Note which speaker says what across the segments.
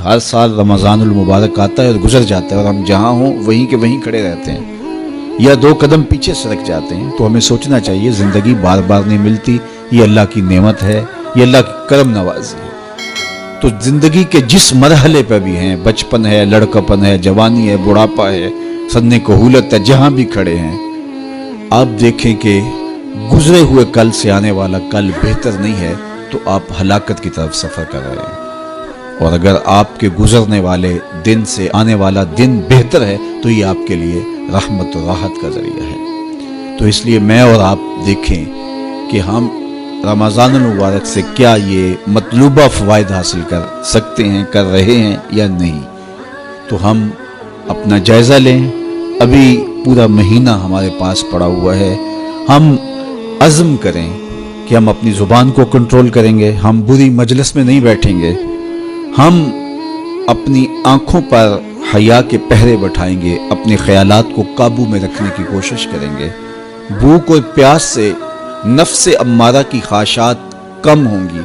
Speaker 1: ہر سال رمضان المبارک آتا ہے اور گزر جاتا ہے اور ہم جہاں ہوں وہیں کے وہیں کھڑے رہتے ہیں یا 2 قدم پیچھے سرک جاتے ہیں. تو ہمیں سوچنا چاہیے زندگی بار بار نہیں ملتی، یہ اللہ کی نعمت ہے، یہ اللہ کی کرم نوازی ہے. تو زندگی کے جس مرحلے پہ بھی ہیں، بچپن ہے، لڑکپن ہے، جوانی ہے، بڑھاپا ہے، سن کہولت ہے، جہاں بھی کھڑے ہیں آپ دیکھیں کہ گزرے ہوئے کل سے آنے والا کل بہتر نہیں ہے تو آپ ہلاکت کی طرف سفر کر رہے ہیں. اور اگر آپ کے گزرنے والے دن سے آنے والا دن بہتر ہے تو یہ آپ کے لیے رحمت و راحت کا ذریعہ ہے. تو اس لیے میں اور آپ دیکھیں کہ ہم رمضان المبارک سے کیا یہ مطلوبہ فوائد حاصل کر سکتے ہیں، کر رہے ہیں یا نہیں. تو ہم اپنا جائزہ لیں. ابھی پورا مہینہ ہمارے پاس پڑا ہوا ہے. ہم عزم کریں کہ ہم اپنی زبان کو کنٹرول کریں گے، ہم بری مجلس میں نہیں بیٹھیں گے، ہم اپنی آنکھوں پر حیا کے پہرے بٹھائیں گے، اپنے خیالات کو قابو میں رکھنے کی کوشش کریں گے. بھوک اور پیاس سے نفس امارہ کی خواہشات کم ہوں گی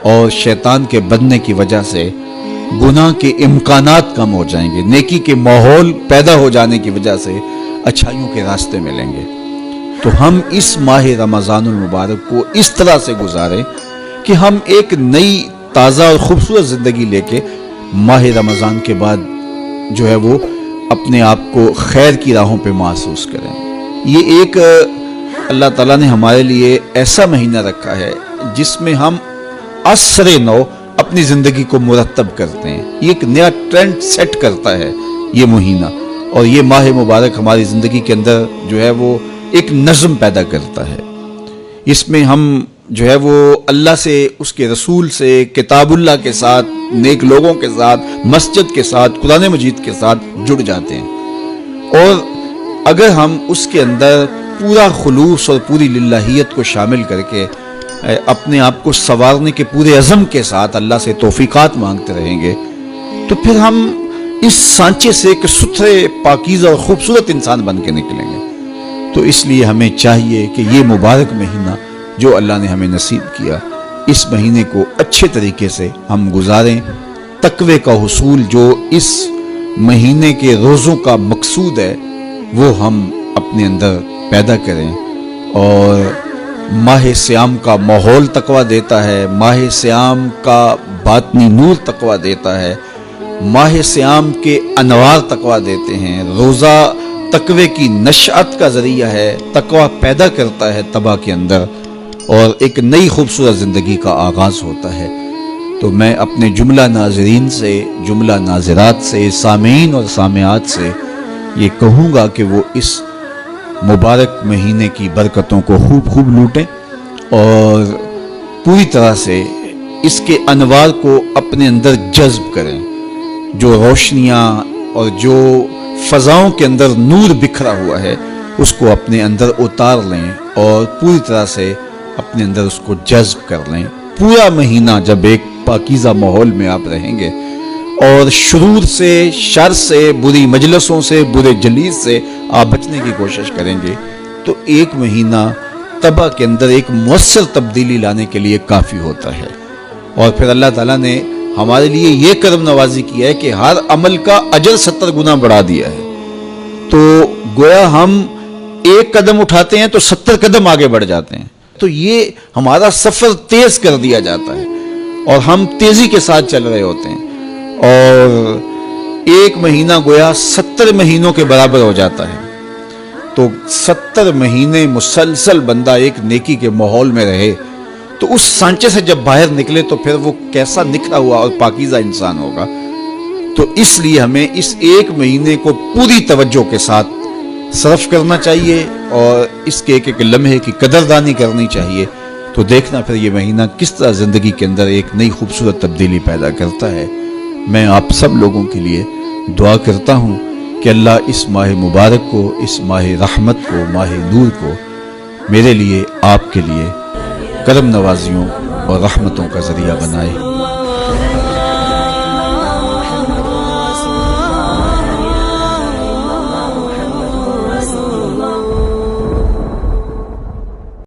Speaker 1: اور شیطان کے بننے کی وجہ سے گناہ کے امکانات کم ہو جائیں گے. نیکی کے ماحول پیدا ہو جانے کی وجہ سے اچھائیوں کے راستے ملیں گے. تو ہم اس ماہ رمضان المبارک کو اس طرح سے گزاریں کہ ہم ایک نئی تازہ اور خوبصورت زندگی لے کے ماہ رمضان کے بعد جو ہے وہ اپنے آپ کو خیر کی راہوں پہ محسوس کریں. یہ ایک اللہ تعالیٰ نے ہمارے لیے ایسا مہینہ رکھا ہے جس میں ہم عصر نو اپنی زندگی کو مرتب کرتے ہیں. یہ ایک نیا ٹرینڈ سیٹ کرتا ہے یہ مہینہ، اور یہ ماہ مبارک ہماری زندگی کے اندر جو ہے وہ ایک نظم پیدا کرتا ہے. اس میں ہم جو ہے وہ اللہ سے، اس کے رسول سے، کتاب اللہ کے ساتھ، نیک لوگوں کے ساتھ، مسجد کے ساتھ، قرآن مجید کے ساتھ جڑ جاتے ہیں. اور اگر ہم اس کے اندر پورا خلوص اور پوری للہیت کو شامل کر کے اپنے آپ کو سنوارنے کے پورے عزم کے ساتھ اللہ سے توفیقات مانگتے رہیں گے تو پھر ہم اس سانچے سے ایک ستھرے، پاکیزہ اور خوبصورت انسان بن کے نکلیں گے. تو اس لیے ہمیں چاہیے کہ یہ مبارک مہینہ جو اللہ نے ہمیں نصیب کیا، اس مہینے کو اچھے طریقے سے ہم گزاریں. تقوی کا حصول جو اس مہینے کے روزوں کا مقصود ہے وہ ہم اپنے اندر پیدا کریں. اور ماہ سیام کا ماحول تقویٰ دیتا ہے، ماہ سیام کا باطنی نور تقویٰ دیتا ہے، ماہ سیام کے انوار تقویٰ دیتے ہیں. روزہ تقوی کی نشأت کا ذریعہ ہے، تقویٰ پیدا کرتا ہے تباہ کے اندر، اور ایک نئی خوبصورت زندگی کا آغاز ہوتا ہے. تو میں اپنے جملہ ناظرین سے، جملہ ناظرات سے، سامعین اور سامعات سے یہ کہوں گا کہ وہ اس مبارک مہینے کی برکتوں کو خوب لوٹیں اور پوری طرح سے اس کے انوار کو اپنے اندر جذب کریں. جو روشنیاں اور جو فضاؤں کے اندر نور بکھرا ہوا ہے اس کو اپنے اندر اتار لیں اور پوری طرح سے اپنے اندر اس کو جذب کر لیں. پورا مہینہ جب ایک پاکیزہ ماحول میں آپ رہیں گے اور شرور سے، شر سے، بری مجلسوں سے، برے جلیس سے آپ بچنے کی کوشش کریں گے تو ایک مہینہ تباہ کے اندر ایک مؤثر تبدیلی لانے کے لیے کافی ہوتا ہے. اور پھر اللہ تعالیٰ نے ہمارے لیے یہ کرم نوازی کیا ہے کہ ہر عمل کا اجر 70 گنا بڑھا دیا ہے. تو گویا ہم ایک قدم اٹھاتے ہیں تو 70 قدم آگے بڑھ جاتے ہیں. تو یہ ہمارا سفر تیز کر دیا جاتا ہے اور ہم تیزی کے ساتھ چل رہے ہوتے ہیں اور ایک مہینہ گویا 70 مہینوں کے برابر ہو جاتا ہے. تو 70 مہینے مسلسل بندہ ایک نیکی کے ماحول میں رہے تو اس سانچے سے جب باہر نکلے تو پھر وہ کیسا نکھرا ہوا اور پاکیزہ انسان ہوگا. تو اس لیے ہمیں اس ایک مہینے کو پوری توجہ کے ساتھ صرف کرنا چاہیے اور اس کے ایک لمحے کی قدردانی کرنی چاہیے. تو دیکھنا پھر یہ مہینہ کس طرح زندگی کے اندر ایک نئی خوبصورت تبدیلی پیدا کرتا ہے. میں آپ سب لوگوں کے لیے دعا کرتا ہوں کہ اللہ اس ماہ مبارک کو، اس ماہ رحمت کو، ماہ نور کو میرے لیے، آپ کے لیے کرم نوازیوں اور رحمتوں کا ذریعہ بنائے.